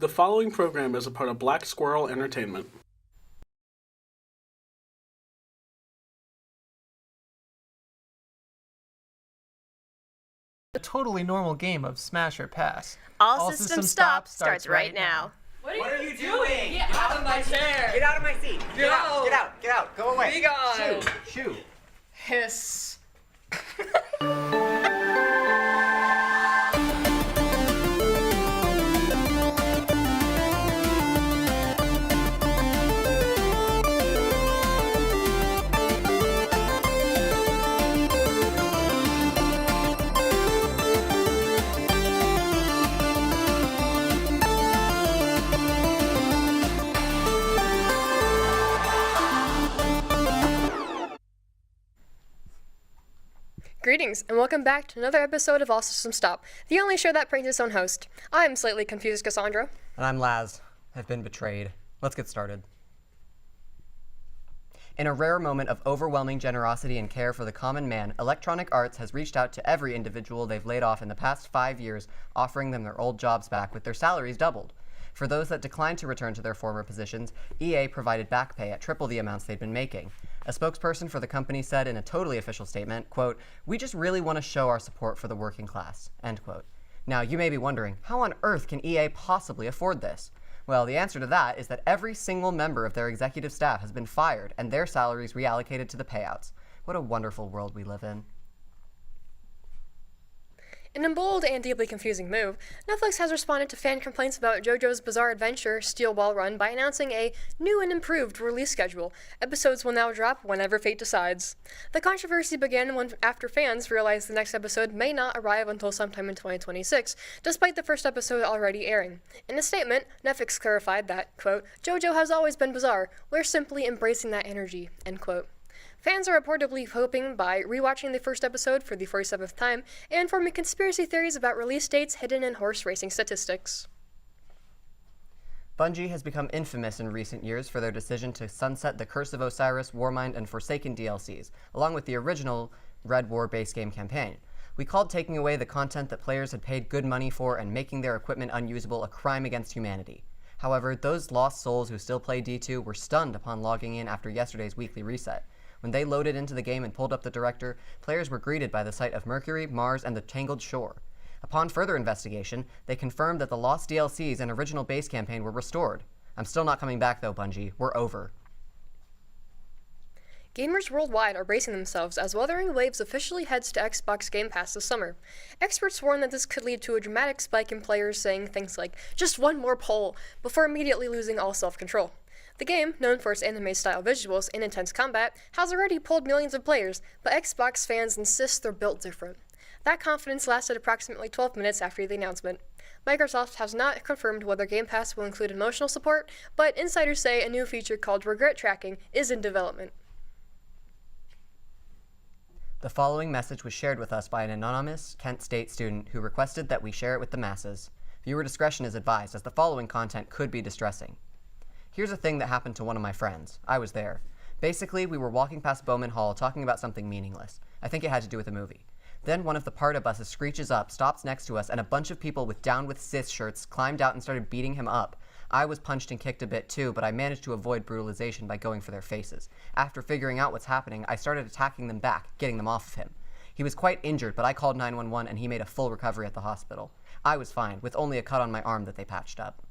The following program is a part of Black Squirrel Entertainment. A totally normal game of smash or pass. All system stop starts right now. What are you doing? Get out of my chair! Get out of my seat! Get out! Get out! Get out! Go away! Be gone! Shoo! Hiss. Greetings, and welcome back to another episode of All Systems Stop, the only show that pranks its own host. I'm slightly confused Cassandra. And I'm Laz. I've been betrayed. Let's get started. In a rare moment of overwhelming generosity and care for the common man, Electronic Arts has reached out to every individual they've laid off in the past 5 years, offering them their old jobs back with their salaries doubled. For those that declined to return to their former positions, EA provided back pay at triple the amounts they'd been making. A spokesperson for the company said in a totally official statement, quote, "We just really want to show our support for the working class," end quote. Now, you may be wondering, how on earth can EA possibly afford this? Well, the answer to that is that every single member of their executive staff has been fired and their salaries reallocated to the payouts. What a wonderful world we live in. In a bold and deeply confusing move, Netflix has responded to fan complaints about JoJo's Bizarre Adventure Steel Ball Run by announcing a new and improved release schedule. Episodes will now drop whenever fate decides. The controversy began after fans realized the next episode may not arrive until sometime in 2026, despite the first episode already airing. In a statement, Netflix clarified that, quote, "JoJo has always been bizarre. We're simply embracing that energy," end quote. Fans are reportedly hoping by rewatching the first episode for the 47th time and forming conspiracy theories about release dates hidden in horse racing statistics. Bungie has become infamous in recent years for their decision to sunset the Curse of Osiris, Warmind, and Forsaken DLCs, along with the original Red War base game campaign. We called taking away the content that players had paid good money for and making their equipment unusable a crime against humanity. However, those lost souls who still play D2 were stunned upon logging in after yesterday's weekly reset. When they loaded into the game and pulled up the director, players were greeted by the sight of Mercury, Mars, and the Tangled Shore. Upon further investigation, they confirmed that the lost DLCs and original base campaign were restored. I'm still not coming back though, Bungie. We're over. Gamers worldwide are bracing themselves as Wuthering Waves officially heads to Xbox Game Pass this summer. Experts warn that this could lead to a dramatic spike in players saying things like, "just one more poll," before immediately losing all self-control. The game, known for its anime-style visuals and intense combat, has already pulled millions of players, but Xbox fans insist they're built different. That confidence lasted approximately 12 minutes after the announcement. Microsoft has not confirmed whether Game Pass will include emotional support, but insiders say a new feature called Regret Tracking is in development. The following message was shared with us by an anonymous Kent State student who requested that we share it with the masses. Viewer discretion is advised, as the following content could be distressing. Here's a thing that happened to one of my friends. I was there. Basically, we were walking past Bowman Hall talking about something meaningless. I think it had to do with a movie. Then one of the PARTA buses screeches up, stops next to us, and a bunch of people with Down with Sis shirts climbed out and started beating him up. I was punched and kicked a bit too, but I managed to avoid brutalization by going for their faces. After figuring out what's happening, I started attacking them back, getting them off of him. He was quite injured, but I called 911 and he made a full recovery at the hospital. I was fine, with only a cut on my arm that they patched up.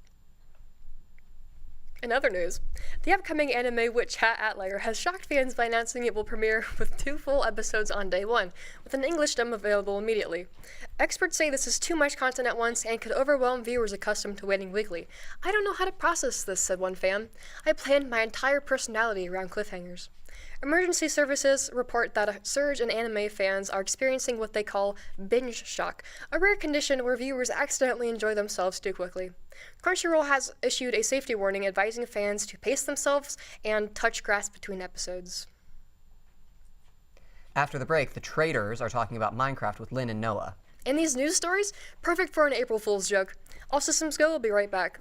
In other news, the upcoming anime Witch Hat Outlier has shocked fans by announcing it will premiere with 2 full episodes on day 1, with an English dub available immediately. Experts say this is too much content at once and could overwhelm viewers accustomed to waiting weekly. "I don't know how to process this," said one fan. "I planned my entire personality around cliffhangers." Emergency services report that a surge in anime fans are experiencing what they call binge shock, a rare condition where viewers accidentally enjoy themselves too quickly. Crunchyroll has issued a safety warning advising fans to pace themselves and touch grass between episodes. After the break, the traders are talking about Minecraft with Lynn and Noah. And these news stories? Perfect for an April Fool's joke. All systems go, we'll be right back.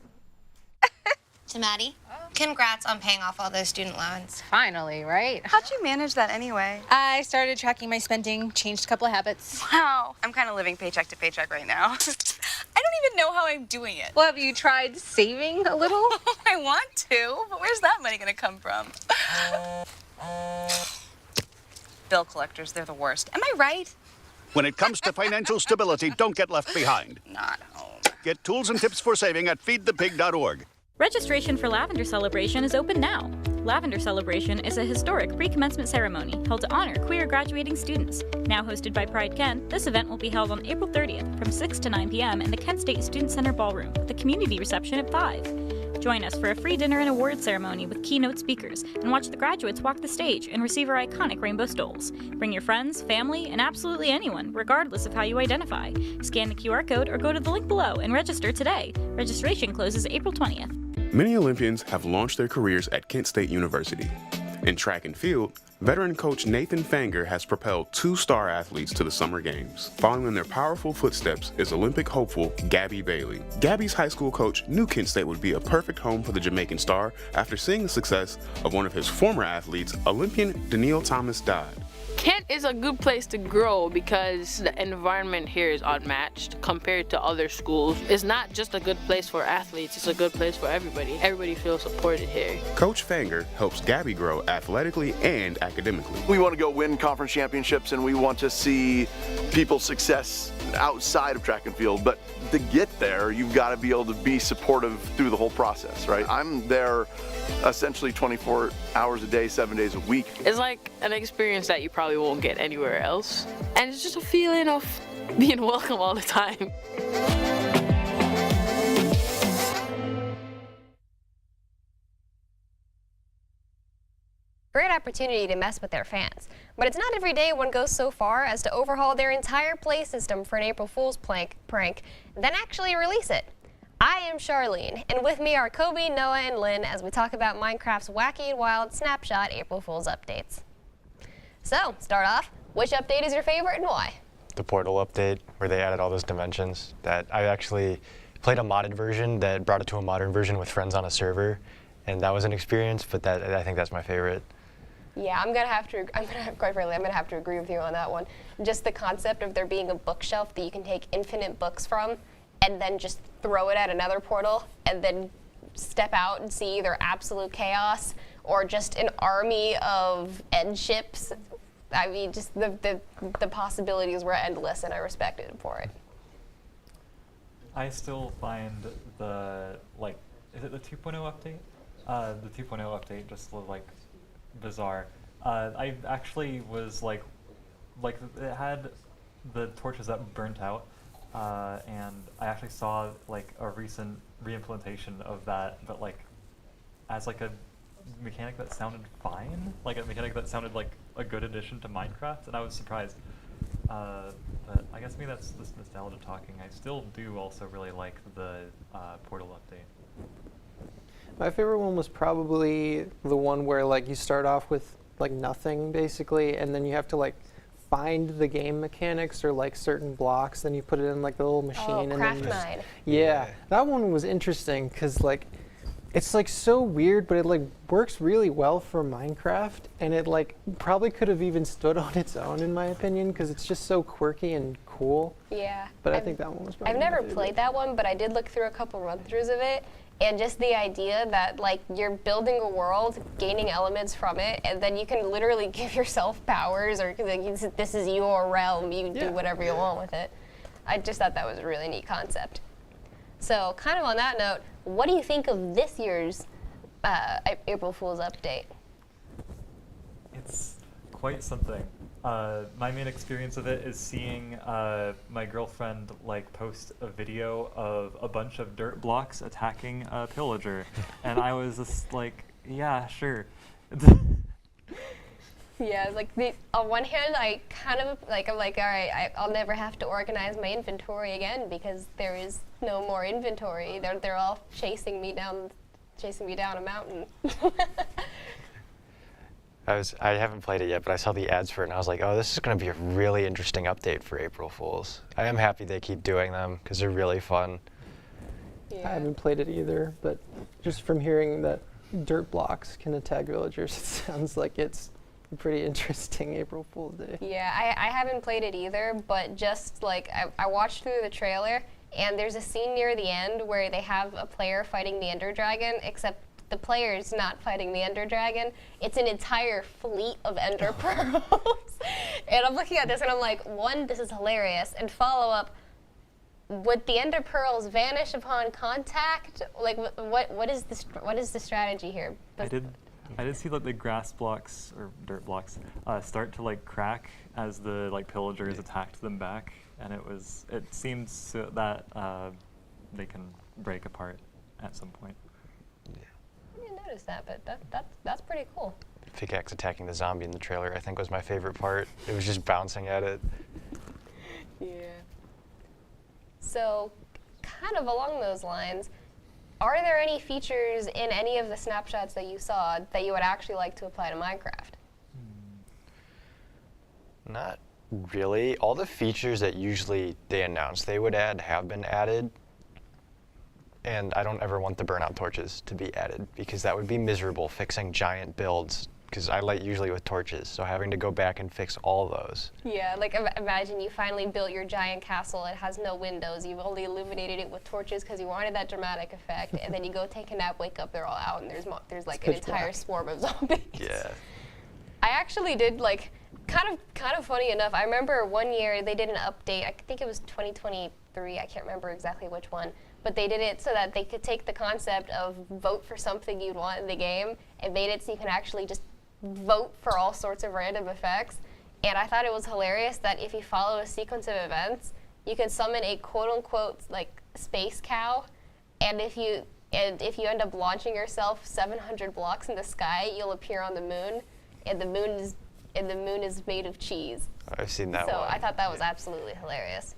To Maddie, congrats on paying off all those student loans. Finally, right? How'd you manage that anyway? I started tracking my spending, changed a couple of habits. Wow, I'm kind of living paycheck to paycheck right now. I don't even know how I'm doing it. Well, have you tried saving a little? I want to, but where's that money gonna come from? Bill collectors, they're the worst. Am I right? When it comes to financial stability, don't get left behind. Not home. Get tools and tips for saving at feedthepig.org. Registration for Lavender Celebration is open now. Lavender Celebration is a historic pre-commencement ceremony held to honor queer graduating students. Now hosted by Pride Kent, this event will be held on April 30th from 6 to 9 p.m. in the Kent State Student Center Ballroom with a community reception at 5. Join us for a free dinner and award ceremony with keynote speakers and watch the graduates walk the stage and receive our iconic rainbow stoles. Bring your friends, family, and absolutely anyone, regardless of how you identify. Scan the QR code or go to the link below and register today. Registration closes April 20th. Many Olympians have launched their careers at Kent State University. In track and field, veteran coach Nathan Fanger has propelled 2 star athletes to the Summer Games. Following in their powerful footsteps is Olympic hopeful Gabby Bailey. Gabby's high school coach knew Kent State would be a perfect home for the Jamaican star after seeing the success of one of his former athletes, Olympian Danielle Thomas Dodd. Kent is a good place to grow because the environment here is unmatched compared to other schools. It's not just a good place for athletes, it's a good place for everybody. Everybody feels supported here. Coach Fanger helps Gabby grow athletically and academically. We want to go win conference championships and we want to see people's success outside of track and field, but to get there, you've got to be able to be supportive through the whole process, right? I'm there essentially 24 hours a day, 7 days a week. It's like an experience that you probably won't get anywhere else. And it's just a feeling of being welcome all the time. Great opportunity to mess with their fans. But it's not every day one goes so far as to overhaul their entire play system for an April Fool's prank, then actually release it. I am Charlene, and with me are Kobe, Noah, and Lynn as we talk about Minecraft's wacky and wild snapshot April Fool's updates. So, start off, which update is your favorite and why? The Portal update, where they added all those dimensions. That I actually played a modded version that brought it to a modern version with friends on a server, and that was an experience, but I think that's my favorite. Yeah, quite frankly, I'm gonna have to agree with you on that one. Just the concept of there being a bookshelf that you can take infinite books from and then just throw it at another portal and then step out and see either absolute chaos or just an army of end ships. I mean, just the possibilities were endless, and I respected it for it. I still find the, is it the 2.0 update? The 2.0 update just bizarre. I actually was like it had the torches that burnt out, and I actually saw a recent re-implementation of that, but as a mechanic that sounded fine, a mechanic that sounded like a good addition to Minecraft, and I was surprised. But I guess maybe that's this nostalgia talking. I still do also really like the Portal update. My favorite one was probably the one where you start off with nothing basically, and then you have to find the game mechanics or certain blocks, then you put it in the little machine. Craft9. Yeah, that one was interesting because it's so weird, but it works really well for Minecraft, and it probably could have even stood on its own in my opinion because it's just so quirky and cool. Yeah. But I think that one was probably I've never played that one, but I did look through a couple run-throughs of it. And just the idea that you're building a world, gaining elements from it, and then you can literally give yourself powers, or this is your realm, you do whatever you want with it. I just thought that was a really neat concept. So kind of on that note, what do you think of this year's April Fool's update? It's quite something. My main experience of it is seeing my girlfriend post a video of a bunch of dirt blocks attacking a pillager, and I was just yeah, sure. Yeah, on one hand, I kind of I'm all right, I'll never have to organize my inventory again because there is no more inventory. They're all chasing me down a mountain. I haven't played it yet, but I saw the ads for it, and I was like, oh, this is going to be a really interesting update for April Fools. I am happy they keep doing them because they're really fun. Yeah. I haven't played it either, but just from hearing that dirt blocks can attack villagers, it sounds like it's a pretty interesting April Fool's Day. Yeah, I haven't played it either, but just I watched through the trailer, and there's a scene near the end where they have a player fighting the Ender Dragon, except the player's not fighting the Ender Dragon. It's an entire fleet of Ender Pearls. And I'm looking at this and I'm like, one, this is hilarious, and follow up, would the Ender Pearls vanish upon contact? Like, what is the strategy here? I did see like the grass blocks or dirt blocks start to like crack as the like pillagers attacked them back, and it seems so that they can break apart at some point. I didn't notice that, but that's pretty cool. Pickaxe attacking the zombie in the trailer, I think, was my favorite part. It was just bouncing at it. Yeah. So, kind of along those lines, are there any features in any of the snapshots that you saw that you would actually like to apply to Minecraft? Not really. All the features that usually they announce they would add have been added. And I don't ever want the burnout torches to be added, because that would be miserable fixing giant builds, because I light usually with torches, so having to go back and fix all those. Yeah, like imagine you finally built your giant castle. It has no windows. You've only illuminated it with torches because you wanted that dramatic effect, and then you go take a nap, wake up, they're all out, and there's like an entire swarm of zombies. Yeah. I actually did like kind of funny enough. I remember one year they did an update. I think it was 2023. I can't remember exactly which one. But they did it so that they could take the concept of vote for something you'd want in the game and made it so you can actually just vote for all sorts of random effects. And I thought it was hilarious that if you follow a sequence of events, you can summon a quote-unquote like space cow, and if you end up launching yourself 700 blocks in the sky, you'll appear on the moon, and the moon is made of cheese. I've seen that one. So I thought that was absolutely hilarious.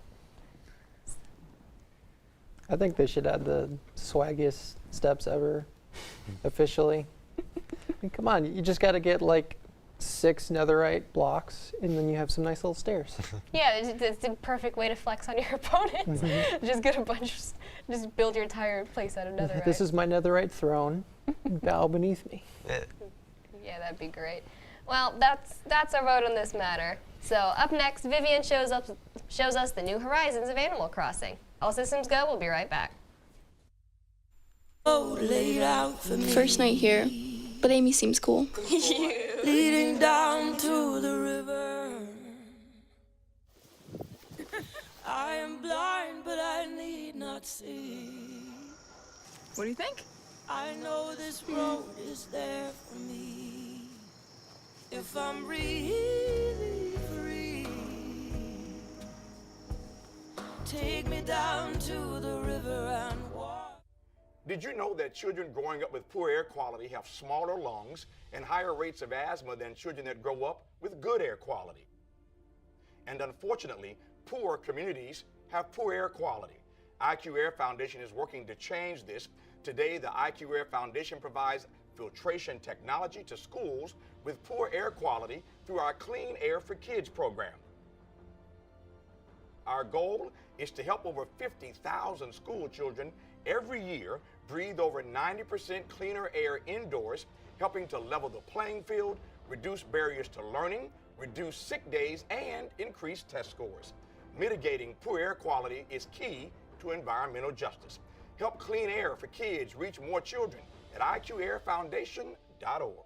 I think they should add the swaggiest steps ever, officially. I mean, come on, you just got to get like 6 netherite blocks, and then you have some nice little stairs. Yeah, it's a perfect way to flex on your opponents. Just get just build your entire place out of netherite. This is my netherite throne. Bow beneath me. Yeah, that'd be great. Well, that's our vote on this matter. So up next, Vivian shows us the new horizons of Animal Crossing. All systems go. We'll be right back. First night here, but Amy seems cool. Leading down to the river. I am blind, but I need not see. What do you think? I know this road is there for me. If I'm really free, take me down to the river and walk. Did you know that children growing up with poor air quality have smaller lungs and higher rates of asthma than children that grow up with good air quality? And unfortunately, poor communities have poor air quality. IQ Air Foundation is working to change this. Today, the IQ Air Foundation provides filtration technology to schools with poor air quality through our Clean Air for Kids program. Our goal is to help over 50,000 school children every year breathe over 90% cleaner air indoors, helping to level the playing field, reduce barriers to learning, reduce sick days, and increase test scores. Mitigating poor air quality is key to environmental justice. Help Clean Air for Kids reach more children at IQAirFoundation.org.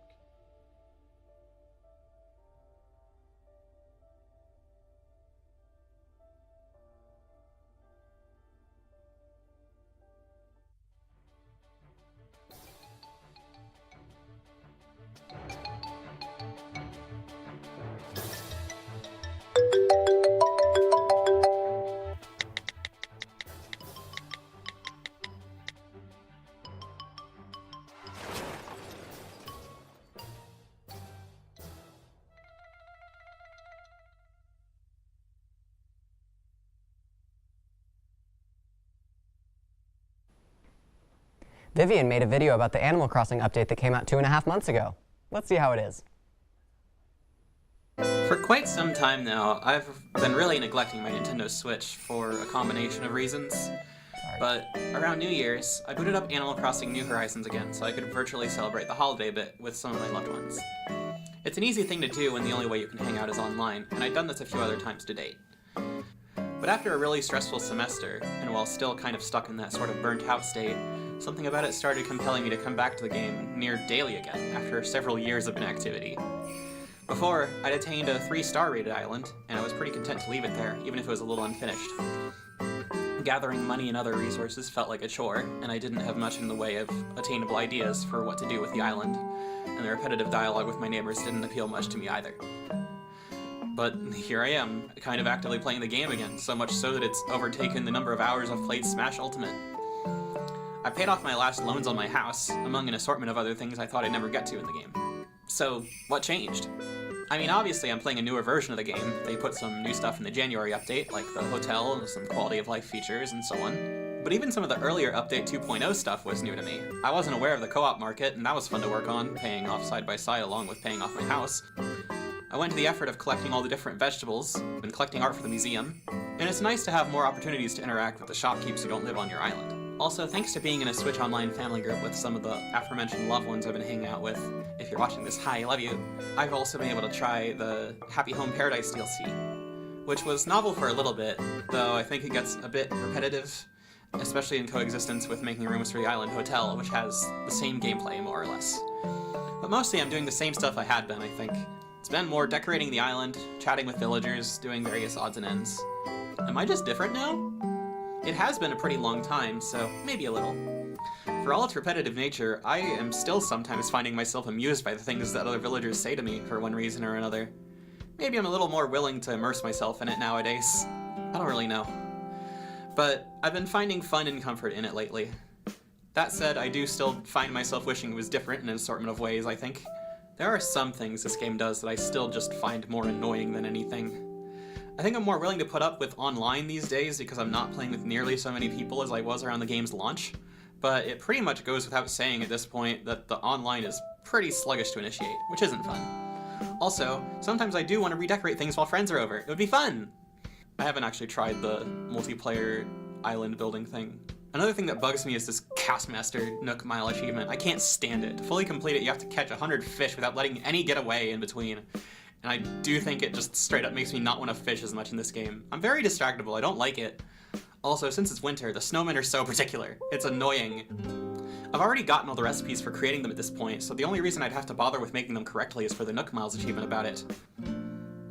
Vivian made a video about the Animal Crossing update that came out 2.5 months ago. Let's see how it is. For quite some time now, I've been really neglecting my Nintendo Switch for a combination of reasons. But around New Year's, I booted up Animal Crossing New Horizons again so I could virtually celebrate the holiday bit with some of my loved ones. It's an easy thing to do when the only way you can hang out is online, and I've done this a few other times to date. But after a really stressful semester, and while still kind of stuck in that sort of burnt out state, something about it started compelling me to come back to the game near daily again after several years of inactivity. Before, I'd attained a 3-star rated island, and I was pretty content to leave it there, even if it was a little unfinished. Gathering money and other resources felt like a chore, and I didn't have much in the way of attainable ideas for what to do with the island, and the repetitive dialogue with my neighbors didn't appeal much to me either. But here I am, kind of actively playing the game again, so much so that it's overtaken the number of hours I've played Smash Ultimate. I paid off my last loans on my house, among an assortment of other things I thought I'd never get to in the game. So, what changed? I mean, obviously I'm playing a newer version of the game. They put some new stuff in the January update, like the hotel and some quality of life features and so on. But even some of the earlier Update 2.0 stuff was new to me. I wasn't aware of the co-op market, and that was fun to work on, paying off side by side along with paying off my house. I went to the effort of collecting all the different vegetables, been collecting art for the museum, and it's nice to have more opportunities to interact with the shopkeepers who don't live on your island. Also, thanks to being in a Switch Online family group with some of the aforementioned loved ones I've been hanging out with, if you're watching this, hi, I love you, I've also been able to try the Happy Home Paradise DLC, which was novel for a little bit, though I think it gets a bit repetitive, especially in coexistence with making rooms for the Island Hotel, which has the same gameplay, more or less. But mostly I'm doing the same stuff I had been, I think. It's been more decorating the island, chatting with villagers, doing various odds and ends. Am I just different now? It has been a pretty long time, so maybe a little. For all its repetitive nature, I am still sometimes finding myself amused by the things that other villagers say to me for one reason or another. Maybe I'm a little more willing to immerse myself in it nowadays. I don't really know. But I've been finding fun and comfort in it lately. That said, I do still find myself wishing it was different in an assortment of ways, I think. There are some things this game does that I still just find more annoying than anything. I think I'm more willing to put up with online these days because I'm not playing with nearly so many people as I was around the game's launch, but it pretty much goes without saying at this point that the online is pretty sluggish to initiate, which isn't fun. Also, sometimes I do want to redecorate things while friends are over. It would be fun! I haven't actually tried the multiplayer island building thing. Another thing that bugs me is this Castmaster Nook Mile achievement. I can't stand it. To fully complete it, you have to catch 100 fish without letting any get away in between. And I do think it just straight up makes me not want to fish as much in this game. I'm very distractible, I don't like it. Also, since it's winter, the snowmen are so particular. It's annoying. I've already gotten all the recipes for creating them at this point, so the only reason I'd have to bother with making them correctly is for the Nook Miles achievement about it.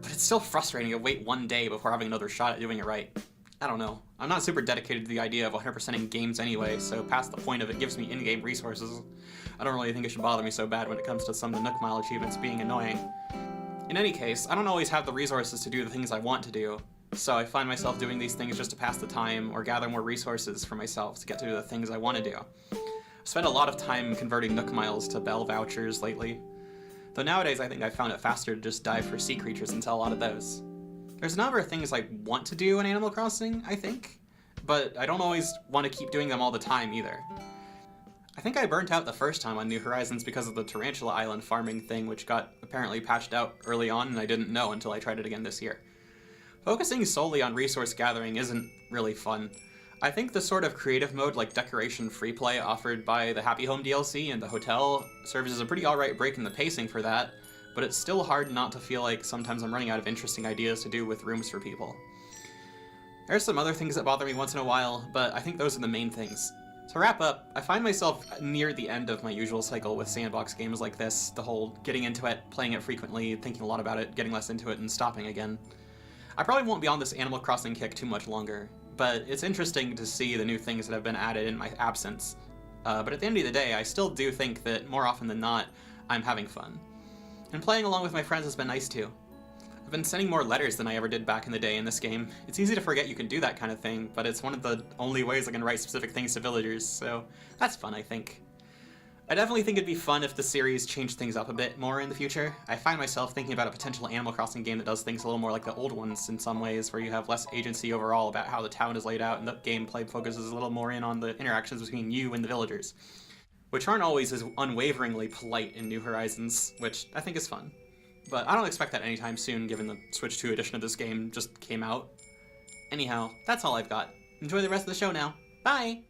But it's still frustrating to wait one day before having another shot at doing it right. I don't know. I'm not super dedicated to the idea of 100%ing games anyway, so past the point of it gives me in-game resources, I don't really think it should bother me so bad when it comes to some of the Nook Mile achievements being annoying. In any case, I don't always have the resources to do the things I want to do, so I find myself doing these things just to pass the time or gather more resources for myself to get to do the things I want to do. I've spent a lot of time converting Nook Miles to Bell vouchers lately, though nowadays I think I've found it faster to just dive for sea creatures and sell a lot of those. There's a number of things I want to do in Animal Crossing, I think, but I don't always want to keep doing them all the time either. I think I burnt out the first time on New Horizons because of the Tarantula Island farming thing, which got apparently patched out early on and I didn't know until I tried it again this year. Focusing solely on resource gathering isn't really fun. I think the sort of creative mode like decoration free play offered by the Happy Home DLC and the hotel serves as a pretty alright break in the pacing for that, but it's still hard not to feel like sometimes I'm running out of interesting ideas to do with rooms for people. There's some other things that bother me once in a while, but I think those are the main things. To wrap up, I find myself near the end of my usual cycle with sandbox games like this, the whole getting into it, playing it frequently, thinking a lot about it, getting less into it, and stopping again. I probably won't be on this Animal Crossing kick too much longer, but it's interesting to see the new things that have been added in my absence. But at the end of the day, I still do think that more often than not, I'm having fun. And playing along with my friends has been nice too. I've been sending more letters than I ever did back in the day in this game. It's easy to forget you can do that kind of thing, but it's one of the only ways I can write specific things to villagers, so that's fun, I think. I definitely think it'd be fun if the series changed things up a bit more in the future. I find myself thinking about a potential Animal Crossing game that does things a little more like the old ones in some ways, where you have less agency overall about how the town is laid out and the gameplay focuses a little more in on the interactions between you and the villagers, which aren't always as unwaveringly polite in New Horizons, which I think is fun. But I don't expect that anytime soon, given the Switch 2 edition of this game just came out. Anyhow, that's all I've got. Enjoy the rest of the show now. Bye!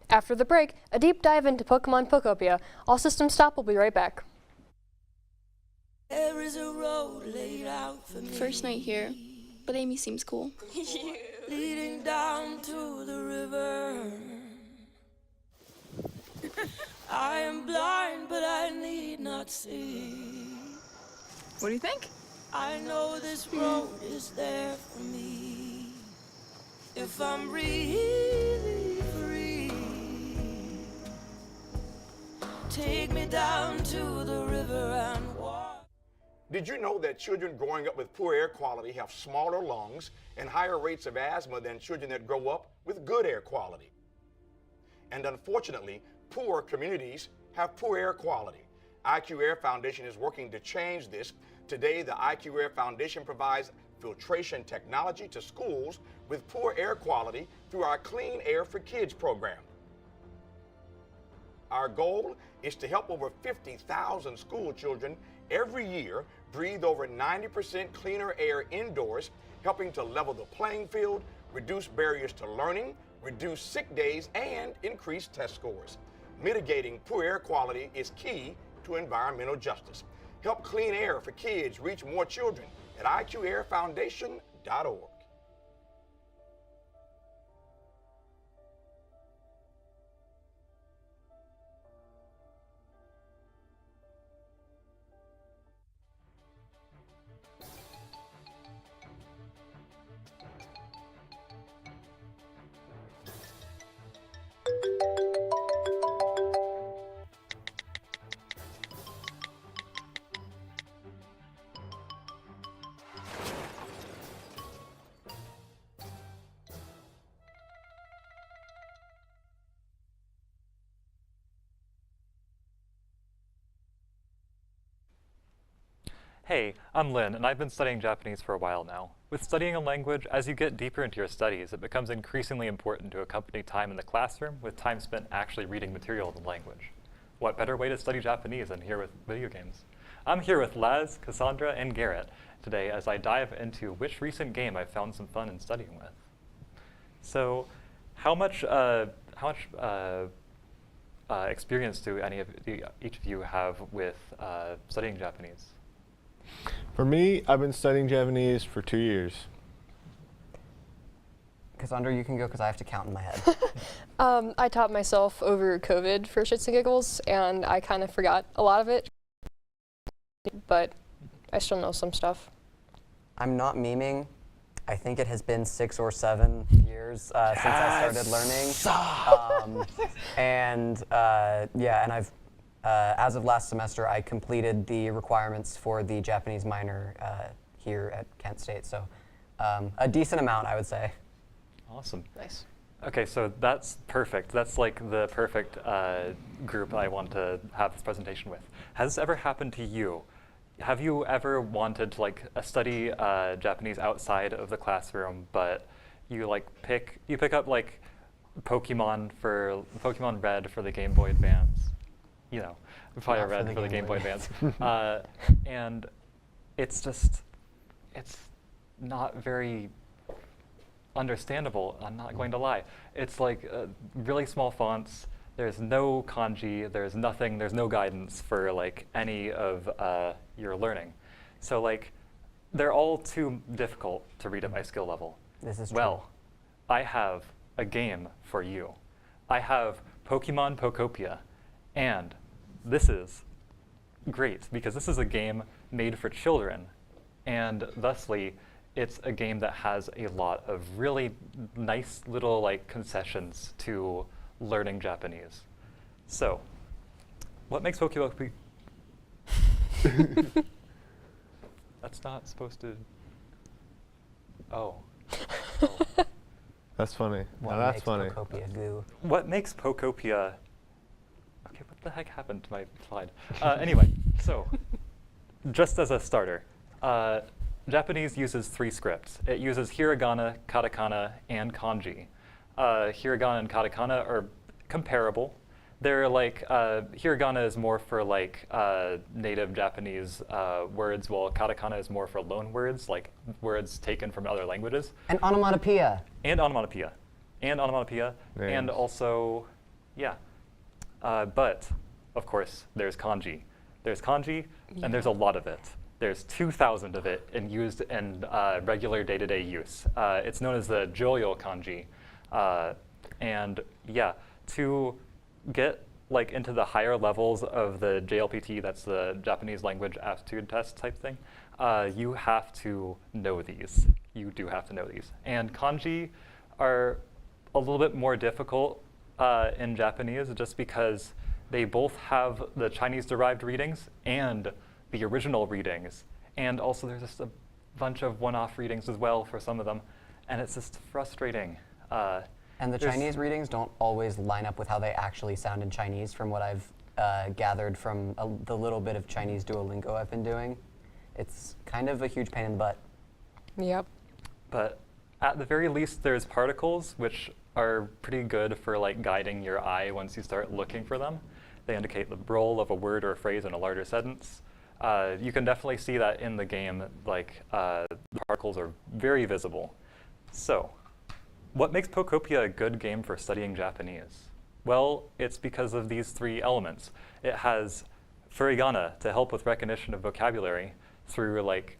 After the break, a deep dive into Pokemon Pokopia. All systems stop, we'll be right back. There is a road laid out for me. First night here, but Amy seems cool. Leading down to the river. I am blind, but I need not see. What do you think? I know this road is there for me. If I'm really free, take me down to the river and walk. Did you know that children growing up with poor air quality have smaller lungs and higher rates of asthma than children that grow up with good air quality? And unfortunately, poor communities have poor air quality. IQ Air Foundation is working to change this. Today, the IQ Air Foundation provides filtration technology to schools with poor air quality through our Clean Air for Kids program. Our goal is to help over 50,000 school children every year breathe over 90% cleaner air indoors, helping to level the playing field, reduce barriers to learning, reduce sick days, and increase test scores. Mitigating poor air quality is key to environmental justice. Help Clean Air for Kids reach more children at IQAirFoundation.org. Hey, I'm Lynn, and I've been studying Japanese for a while now. With studying a language, as you get deeper into your studies, it becomes increasingly important to accompany time in the classroom with time spent actually reading material in the language. What better way to study Japanese than here with video games? I'm here with Laz, Cassandra, and Garrett today as I dive into which recent game I've found some fun in studying with. So, how much experience do each of you have with studying Japanese? For me, I've been studying Japanese for 2 years. Cassandra, you can go because I have to count in my head. I taught myself over COVID for shits and giggles, and I kind of forgot a lot of it, but I still know some stuff. I'm not memeing. I think it has been 6 or 7 years since I started learning. And I've as of last semester, I completed the requirements for the Japanese minor here at Kent State. So a decent amount, I would say. Awesome. Nice. Okay, so that's perfect. That's like the perfect group I want to have this presentation with. Has this ever happened to you? Have you ever wanted to study Japanese outside of the classroom, but you pick up like Pokemon Red for the Game Boy Advance? You know, Fire Red for the Game Boy Advance. And it's not very understandable, I'm not going to lie. It's like really small fonts, there's no kanji, there's nothing, there's no guidance for any of your learning. So they're all too difficult to read at my skill level. This is true. I have a game for you. I have Pokemon Pokopia. And this is great because this is a game made for children, and thusly it's a game that has a lot of really nice little concessions to learning Japanese. So, what makes Pokopia? That's not supposed to. Oh. That's funny. That's funny. Pokopia goo? What makes Pokopia? Okay, what the heck happened to my slide? Anyway, so just as a starter, Japanese uses 3 scripts. It uses hiragana, katakana, and kanji. Hiragana and katakana are comparable. They're hiragana is more for native Japanese words, while katakana is more for loan words, like words taken from other languages. And onomatopoeia. And onomatopoeia. And onomatopoeia. Names. And also, yeah. But, of course, there's kanji. There's kanji, and there's a lot of it. There's 2,000 of it and used in regular day-to-day use. It's known as the Joyo kanji. And yeah, to get like into the higher levels of the JLPT, that's the Japanese language aptitude test type thing, you have to know these. You do have to know these. And kanji are a little bit more difficult in Japanese just because they both have the Chinese-derived readings and the original readings. And also there's just a bunch of one-off readings as well for some of them. And it's just frustrating. And the Chinese readings don't always line up with how they actually sound in Chinese, from what I've gathered from the little bit of Chinese Duolingo I've been doing. It's kind of a huge pain in the butt. Yep. But at the very least, there's particles, which are pretty good for like guiding your eye once you start looking for them. They indicate the role of a word or a phrase in a larger sentence. You can definitely see that in the game, like the particles are very visible. So, what makes Pokopia a good game for studying Japanese? Well, it's because of these three elements. It has furigana to help with recognition of vocabulary through like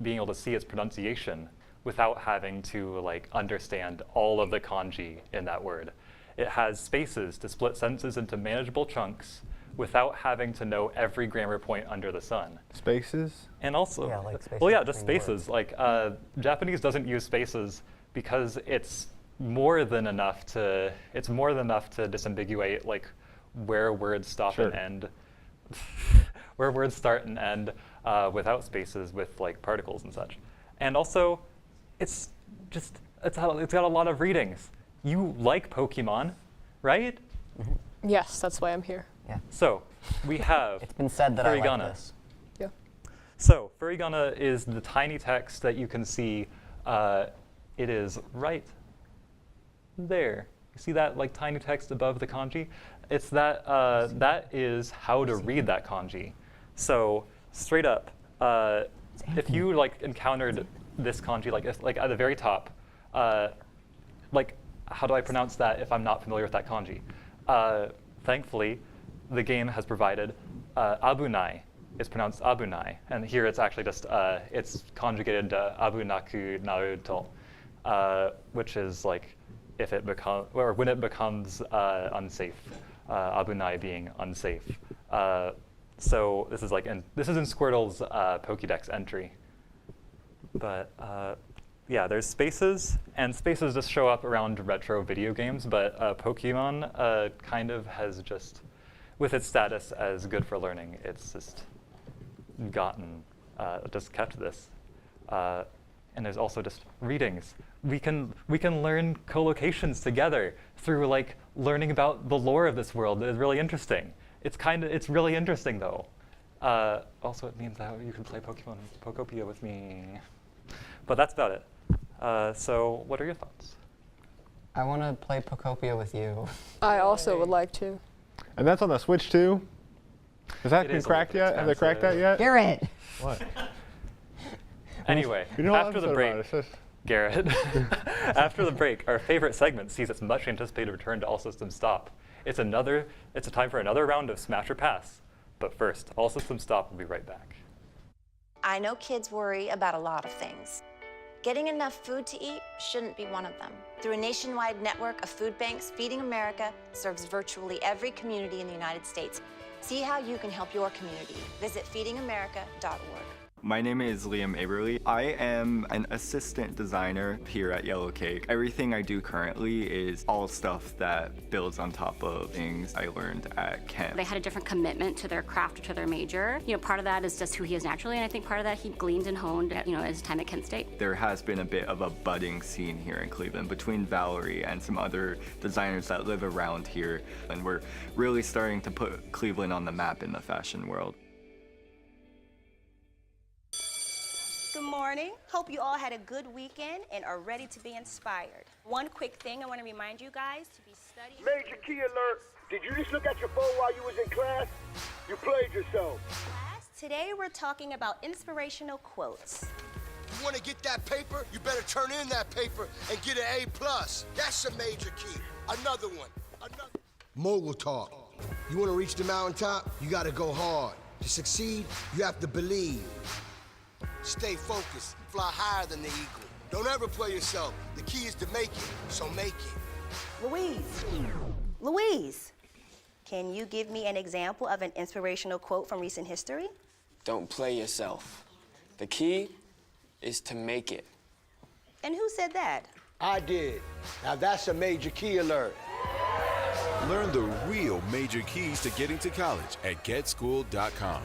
being able to see its pronunciation without having to like understand all of the kanji in that word. It has spaces to split sentences into manageable chunks without having to know every grammar point under the sun. Spaces? And also, Yeah, like spaces well, yeah, just between spaces. Like Japanese doesn't use spaces because it's more than enough to disambiguate like where words stop and end, where words start and end without spaces with like particles and such. And also, it's got a lot of readings. You like Pokemon, right? Yes, that's why I'm here. Yeah. So we have It's been said that I like furigana. this. Yeah. So furigana is the tiny text that you can see. It is right there. You see that like tiny text above the kanji? It's that that is how to read that kanji. So straight up, if you like encountered this kanji like at the very top, like how do I pronounce that if I'm not familiar with that kanji? Thankfully, the game has provided abunai. It's pronounced abunai, and here it's actually just it's conjugated abunaku naru to, which is like if it becomes or when it becomes unsafe. Abunai being unsafe. So this is like this is in Squirtle's Pokédex entry. But yeah, there's spaces, and spaces just show up around retro video games, but Pokemon kind of has just, with its status as good for learning, it's just just kept this. And there's also just readings. We can learn collocations together through like learning about the lore of this world. It's really interesting. It's really interesting though. Also, it means that you can play Pokemon Pokopia with me. But that's about it. So what are your thoughts? I want to play Pokopia with you. I also would like to. And that's on the Switch too? Has that been cracked yet? Have they cracked that yet? Garrett! What? Anyway, after the break, Garrett, after the break, our favorite segment sees its much anticipated return to All Systems Stop. It's a time for another round of Smash or Pass. But first, All Systems Stop will be right back. I know kids worry about a lot of things. Getting enough food to eat shouldn't be one of them. Through a nationwide network of food banks, Feeding America serves virtually every community in the United States. See how you can help your community. Visit feedingamerica.org. My name is Liam Aberly. I am an assistant designer here at Yellow Cake. Everything I do currently is all stuff that builds on top of things I learned at Kent. They had a different commitment to their craft or to their major. You know, part of that is just who he is naturally, and I think part of that he gleaned and honed at, his time at Kent State. There has been a bit of a budding scene here in Cleveland between Valerie and some other designers that live around here, and we're really starting to put Cleveland on the map in the fashion world. Good morning. Hope you all had a good weekend and are ready to be inspired. One quick thing I want to remind you guys to be studying. Major key alert. Did you just look at your phone while you was in class? You played yourself. Class, today we're talking about inspirational quotes. You want to get that paper? You better turn in that paper and get an A+. That's a major key. Another one. Mogul talk. You want to reach the mountaintop? You got to go hard. To succeed, you have to believe. Stay focused, fly higher than the eagle. Don't ever play yourself. The key is to make it, so make it. Louise, can you give me an example of an inspirational quote from recent history? Don't play yourself. The key is to make it. And who said that? I did. Now that's a major key alert. Learn the real major keys to getting to college at getschool.com.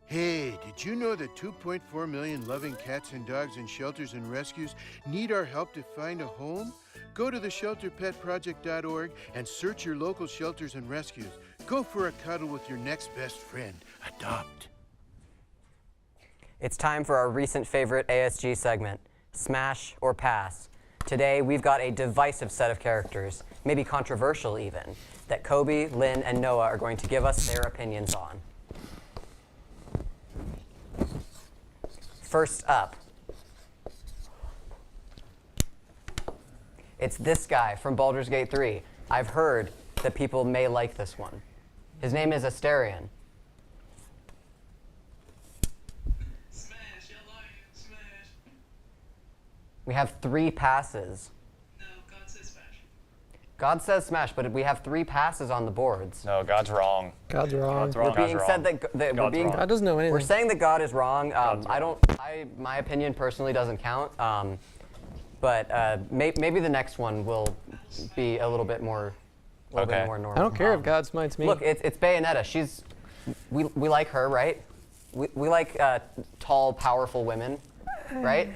Hey, did you know that 2.4 million loving cats and dogs in shelters and rescues need our help to find a home? Go to theshelterpetproject.org and search your local shelters and rescues. Go for a cuddle with your next best friend. Adopt. It's time for our recent favorite ASG segment, Smash or Pass. Today, we've got a divisive set of characters, maybe controversial even, that Kobe, Lynn, and Noah are going to give us their opinions on. First up, it's this guy from Baldur's Gate 3. I've heard that people may like this one. His name is Astarion. We have 3 passes. No, God says smash. God says smash, but we have 3 passes on the boards. No, God's wrong. God's wrong. God's wrong. We're being said that we're being. God doesn't know anything. We're saying that God is wrong. My opinion personally doesn't count. But maybe the next one will be a little bit more, bit more normal. I don't care if God smites me. Look, it's Bayonetta. We like her, right? We like tall, powerful women, right?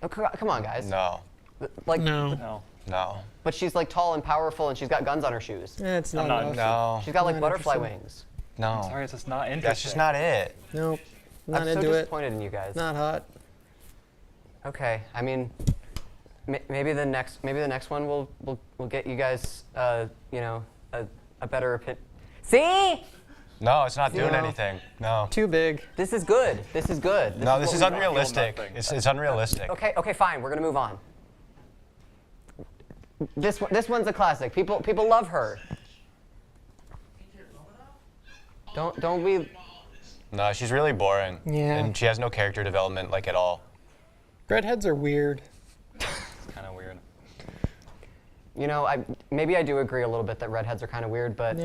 Oh, come on, guys. No. No. No. But she's like tall and powerful, and she's got guns on her shoes. It's not enough. No. She's got like Not butterfly interesting. wings. No. Sorry, it's just not interesting. That's just not it. Nope. Not I'm so into it. disappointed in you guys. Not hot. Okay, I mean, maybe the next one will get you guys, a better opinion. See? No, it's not doing No. anything. No. Too big. This is good. This is good. No, this what is we want. unrealistic. It's unrealistic. Okay, fine. We're gonna move on. This one's a classic. People love her. Don't we? No, she's really boring. Yeah. And she has no character development, like, at all. Redheads are weird. It's kind of weird. You know, maybe I do agree a little bit that redheads are kind of weird, but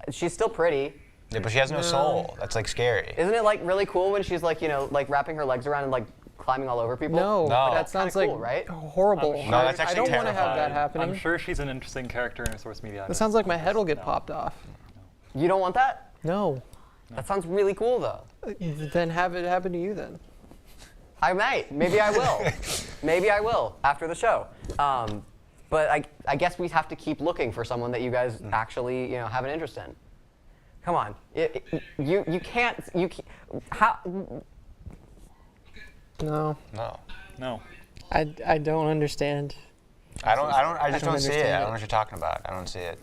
she's still pretty. Yeah, but she has no soul. That's, like, scary. Isn't it like really cool when she's like, like wrapping her legs around and like climbing all over people? No, No. that sounds like cool, right? horrible. No, that's I actually don't want to have that terrifying. happening. I'm sure she's an interesting character in Source Media. That sounds like my head will get popped off. You don't want that? No. That sounds really cool though. Then have it happen to you then. I might. Maybe I will. Maybe I will after the show. But I guess we have to keep looking for someone that you guys actually have an interest in. Come on. You can't. How? No. No. No. I don't understand. I just don't see it. understand I don't know what you're talking about. I don't see it.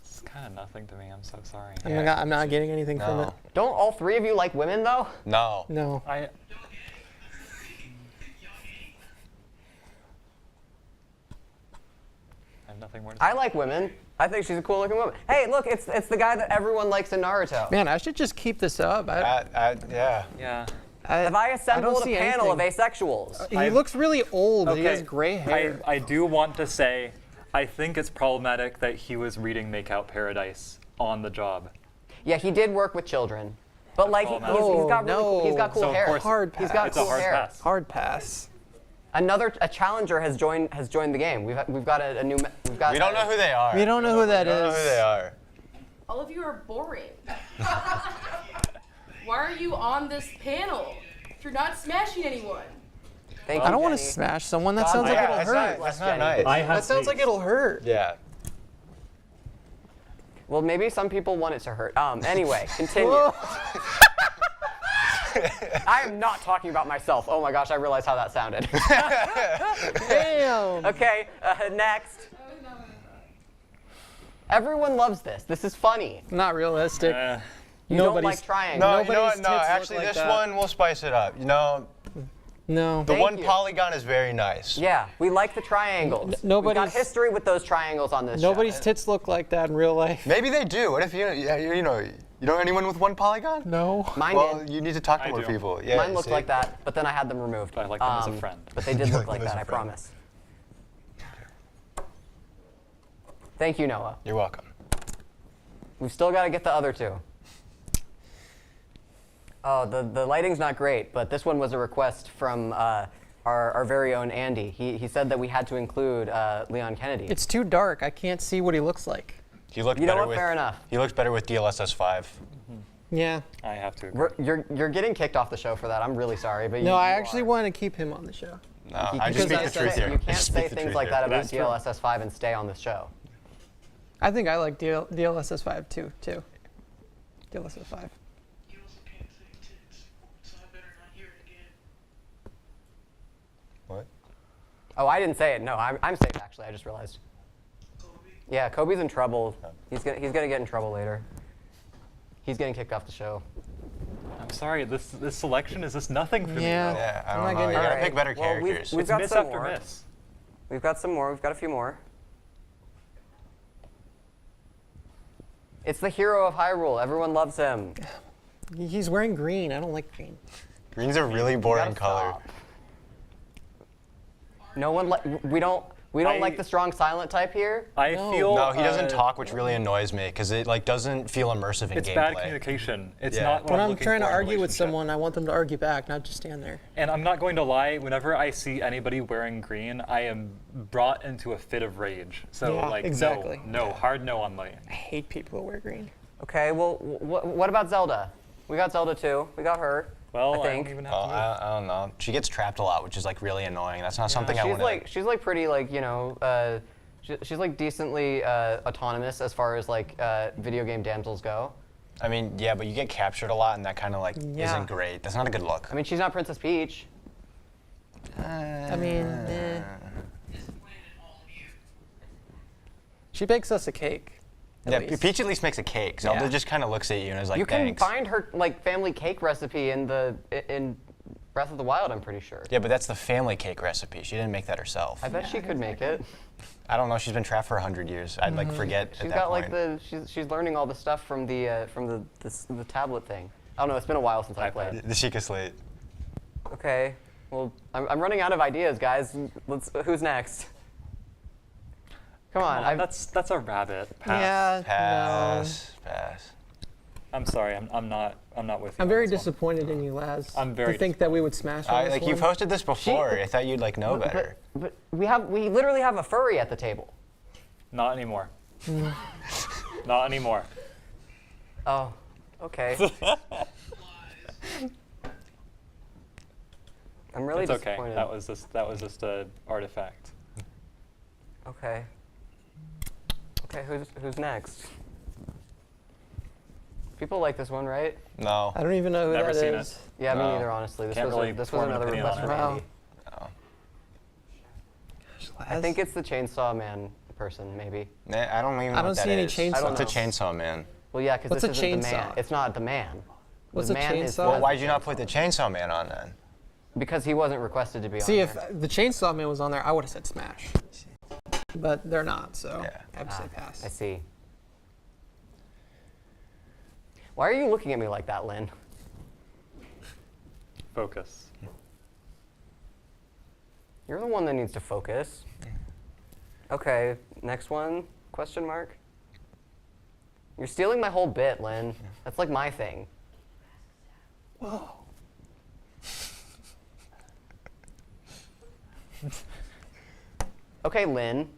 It's kind of nothing to me. I'm so sorry. I'm not getting anything from it. No. Don't all 3 of you like women though? No. No. I have nothing more to say. I like women. I think she's a cool looking woman. Hey, look, it's the guy that everyone likes in Naruto. Man, I should just keep this up. Yeah. Yeah. Have I assembled a see panel anything. of asexuals? He looks really old. He has gray hair. I do want to say, I think it's problematic that he was reading Make Out Paradise on the job. Yeah, he did work with children. But like he's Oh, got really cool, he's got cool So of hair. course Hard He's pass. got it's a cool hard hair. pass. Hard pass. A challenger has joined the game. We've got a new. We've got. We don't know who they are. We don't know who that We don't know is. who they are. All of you are boring. Why are you on this panel? You're not smashing anyone. Thank I you, don't want to Jenny. smash someone. That God, sounds like yeah, it'll that's hurt. That's not nice. That sounds like it'll hurt. Yeah. Well, maybe some people want it to hurt. Anyway, continue. Whoa. I am not talking about myself. Oh my gosh, I realized how that sounded. Damn. Okay, next. Everyone loves this. This is funny. Not realistic. You don't like trying. No, you know Nobody's what? No, tits look actually, like this that. one we'll spice it up. No. The Thank one you. polygon is very nice. Yeah, we like the triangles. We've got nobody's- history with those triangles on this Nobody's show. tits look like that in real life. Maybe they do. What if you know anyone with one polygon? No. Mine Well, did. you need to talk to I more do. people. Yeah, Mine looked see? like that, but then I had them removed. I like them as a friend. But they did You look like like them as that, a I friend. promise. Thank you, Noah. You're welcome. We've still got to get the other two. Oh, the lighting's not great, but this one was a request from our very own Andy. He said that we had to include Leon Kennedy. It's too dark. I can't see what he looks like. He looked You know better what? with. Fair enough. He looks better with DLSS 5. Yeah. I have to agree. You're getting kicked off the show for that. I'm really sorry, but No, you I are. actually want to keep him on the show. No, I just Because speak I the said truth so. here. You I can't just speak say the things truth like here. that about That's true. DLSS 5 and stay on this show. I think I like DLSS 5 too. DLSS 5. What? Oh, I didn't say it. No, I'm safe actually. I just realized. Yeah, Kobe's in trouble. He's gonna get in trouble later. He's getting kicked off the show. I'm sorry, this selection is just nothing for me. Yeah. though. Yeah, I I'm don't not know. getting You it. gotta Alright, pick better well, characters. We've It's got miss some after more. miss. We've got some more. We've got a few more. It's the hero of Hyrule. Everyone loves him. He's wearing green. I don't like green. Green's a really boring Gotta color. stop. No one we don't like the strong silent type here. I feel No, he doesn't talk, which really annoys me because it like doesn't feel immersive in It's gameplay. bad communication. It's Yeah. not what When I'm I'm looking trying to for in a argue with relationship. someone, I want them to argue back, not just stand there. And I'm not going to lie, whenever I see anybody wearing green, I am brought into a fit of rage. So Yeah, like exactly. no, hard no on my I hate people who wear green. Okay, well, what about Zelda? We got Zelda too. We got her. Well, I I think. don't even have Oh, to move. I don't know. She gets trapped a lot, which is like really annoying. That's not something I She's want to. she's like pretty like she's like decently autonomous as far as like video game damsels go. I mean, yeah, but you get captured a lot, and that kind of like Yeah. isn't great. That's not a good look. I mean, she's not Princess Peach. I mean, she bakes us a cake. Yeah, least. Peach at least makes a cake. Zelda Yeah. just kind of looks at you and is like, You can thanks. find her like family cake recipe in Breath of the Wild. I'm pretty sure. Yeah, but that's the family cake recipe. She didn't make that herself. I bet she could make it. I don't know. She's been trapped for 100 years. I'd like forget She's at that got point. like she's learning all the stuff from the tablet thing. I don't know. It's been a while since I played. The Sheikah Slate. Okay. Well, I'm running out of ideas, guys. Who's next? Come on. That's a rabbit. Pass. Yeah, Pass. Pass. I'm sorry. I'm not with you. I'm on very this one. disappointed in you, Laz. I'm very You think that we would smash on this Like you one? posted this before. I thought you'd like know better. But we literally have a furry at the table. Not anymore. Not anymore. Oh, okay. I'm really It's okay. disappointed. That was just a artifact. Okay. Okay, who's next? People like this one, right? No. I don't even know who Never that seen is. it. Yeah, me No. neither, honestly. This Can't really was form an another opinion request on from it. Andy. No. I think it's the Chainsaw Man person, maybe. I don't even know I don't what that see any is. chainsaw. What's a chainsaw man? Well, yeah, because What's this a isn't the man. chainsaw? It's not the man. What's the a man is chainsaw? Well, why'd you not put the chainsaw man on then? Because he wasn't requested to be See, on if there. the Chainsaw Man was on there, I would have said smash. But they're not, so Yeah. I have to say pass. I see. Why are you looking at me like that, Lynn? Focus. You're the one that needs to focus. Okay, next one, question mark? You're stealing my whole bit, Lynn. That's like my thing. Whoa. Okay, Lynn.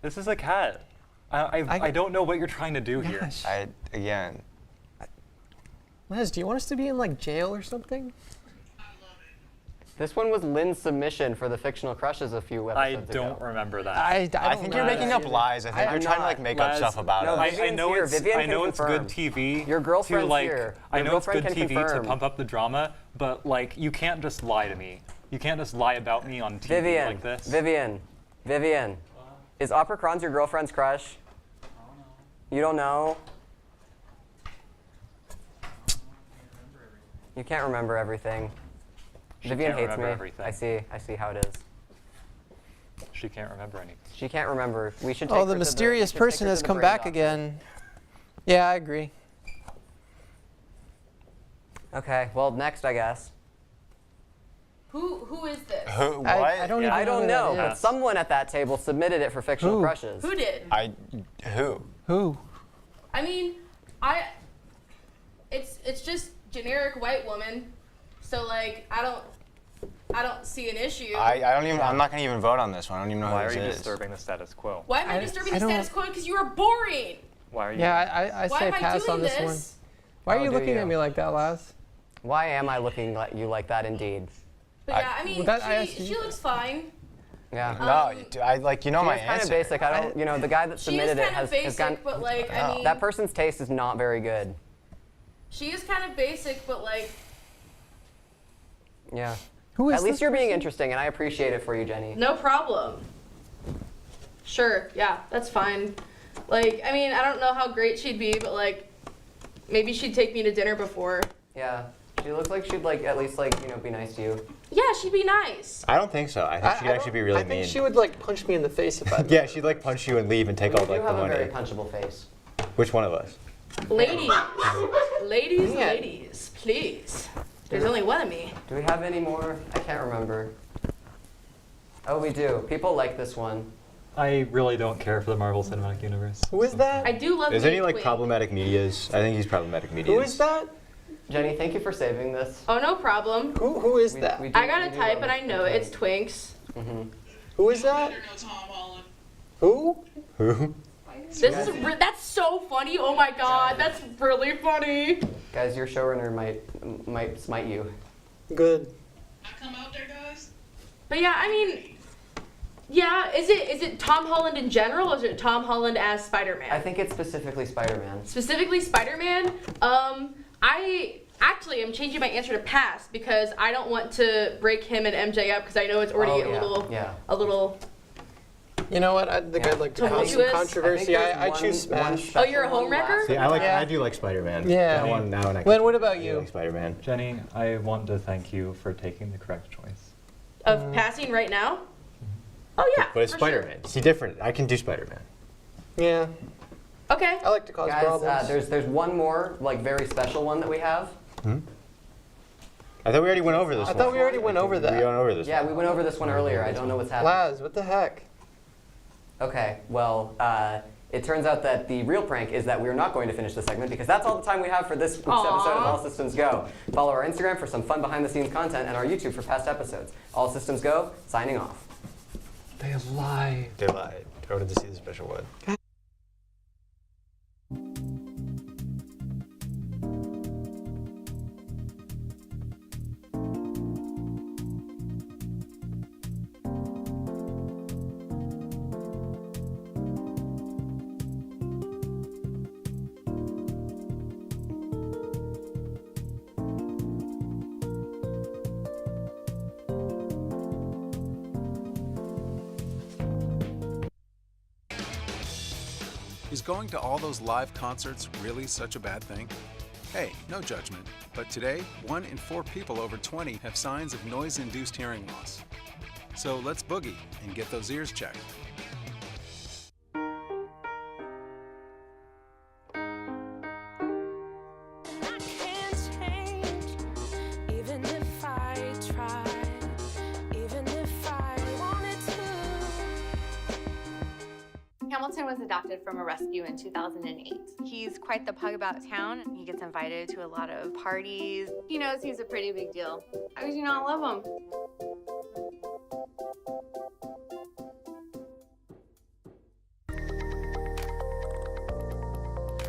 This is a cat. I don't know what you're trying to do here. Gosh. Again. Laz, do you want us to be in like jail or something? This one was Lynn's submission for the fictional crushes a few I episodes don't ago. remember that. I I think you're making up lies. I think I'm you're trying to like not. make up Laz, stuff about no, us. I Vivian's know here. it's Vivian I can know it's good confirm. TV. Your girlfriend's to, like, here. I Your know it's good girlfriend can TV to confirm. pump up the drama, but like you can't just lie to me. You can't just lie about me on TV Vivian, like this. Vivian, is Opera Kron's your girlfriend's crush? You don't know? You You can't remember everything. Vivian can't hates remember me. everything. I see how it is. She can't remember anything. She can't remember. We should take Oh, her the to mysterious we should take person her to has the come brain back doctor. again. Yeah, I agree. Okay, well, next, I guess. Who is this? Who? What? I don't even I don't know, that but is. someone at that table submitted it for fictional Who? crushes. Who did? Who? Who? I mean, it's just generic white woman. So like I don't see an issue. I don't even. I'm not gonna even vote on this one. I don't even know Why who are this you is. disturbing the status quo? Why am I disturbing the don't- status quo? Because you are boring. Why are you? Yeah, I Why say am I pass doing on this this? one. Why are Oh, you do looking you? at me like that, Laz? Why am I looking at you like that, indeed? But yeah, I mean, Well, that I asked she you. looks fine. Yeah. No, I like you know my She's kind of answer. basic. I don't, you know, the guy that She is submitted it kind of has gone. basic, but like I mean, That person's taste is not very good. she is kind of basic, but like Yeah. Who is At least this you're being person? interesting, and I appreciate it for you, Jenny. no problem. Sure, yeah, that's fine. Like I mean, I don't know how great she'd be, but like maybe she'd take me to dinner before. Yeah. She looks like she'd like at least like be nice to you. Yeah, she'd be nice. I don't think so. I think she'd actually be really I think mean. she would like punch me in the face if I. Yeah, she'd like punch you and leave and take all You like the have a very money. punchable face. Which one of us? Ladies, ladies, Yeah. ladies, please. There's only one of me. Do we have any more? I can't remember. Oh, we do. People like this one. I really don't care for the Marvel Cinematic Universe. Who is that? I do love. Is there any Nate like Quinn. problematic medias? I think he's problematic medias. Who is that? Jenny, thank you for saving this. Oh, no problem. Who is that? We do- I gotta we do type love and I know it. it's Twinks. Who is that? Who? Who? This is that's so funny. Oh my god, that's really funny. Guys, your showrunner might smite you. Good. But yeah, I mean, yeah, is it Tom Holland in general, or is it Tom Holland as Spider-Man? I think it's specifically Spider-Man. Specifically Spider-Man. I actually am changing my answer to pass because I don't want to break him and MJ up because I know it's already a little. You know what? I think I'd like to cause some Tumultuous? controversy. I choose Smash. Oh, you're a homewrecker? See, I Yeah. do like Spider-Man. Yeah. That one now and I Glenn, what about I you? like Spider-Man. Jenny, I want to thank you for taking the correct choice. Of passing right now? Oh yeah. But it's for sure. Spider-Man. See, different. I can do Spider-Man. Yeah. Okay. I like to cause Guys, problems. there's one more like very special one that we have. I thought we already went over this I one. thought we already went over We that. went over this Yeah, one. we went over this one earlier. I don't know what's happening. Laz, what the heck? Okay, well, it turns out that the real prank is that we're not going to finish the segment because that's all the time we have for this week's episode of All Systems Go. Follow our Instagram for some fun behind-the-scenes content and our YouTube for past episodes. All Systems Go, signing off. They lied. They lied. I wanted to see the special one. Is going to all those live concerts really such a bad thing? Hey, no judgment, but today, 1 in 4 people over 20 have signs of noise-induced hearing loss. So let's boogie and get those ears checked. Even if I tried, even if I wanted to. Hamilton was adopted from a rescue in 2008. He's quite the pug about town. He gets invited to a lot of parties. He knows he's a pretty big deal. How could you not love him?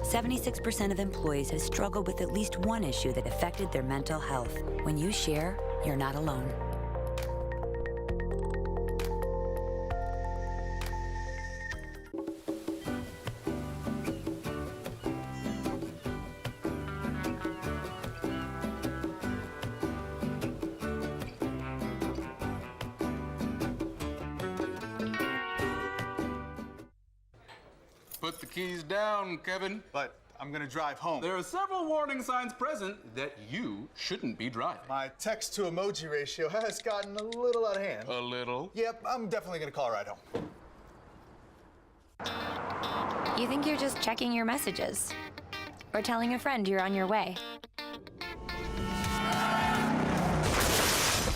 76% of employees have struggled with at least one issue that affected their mental health. When you share, you're not alone. Put the keys down, Kevin. But I'm gonna drive home. There are several warning signs present that you shouldn't be driving. My text to emoji ratio has gotten a little out of hand. A little? Yep, I'm definitely gonna call a ride home. You think you're just checking your messages or telling a friend you're on your way.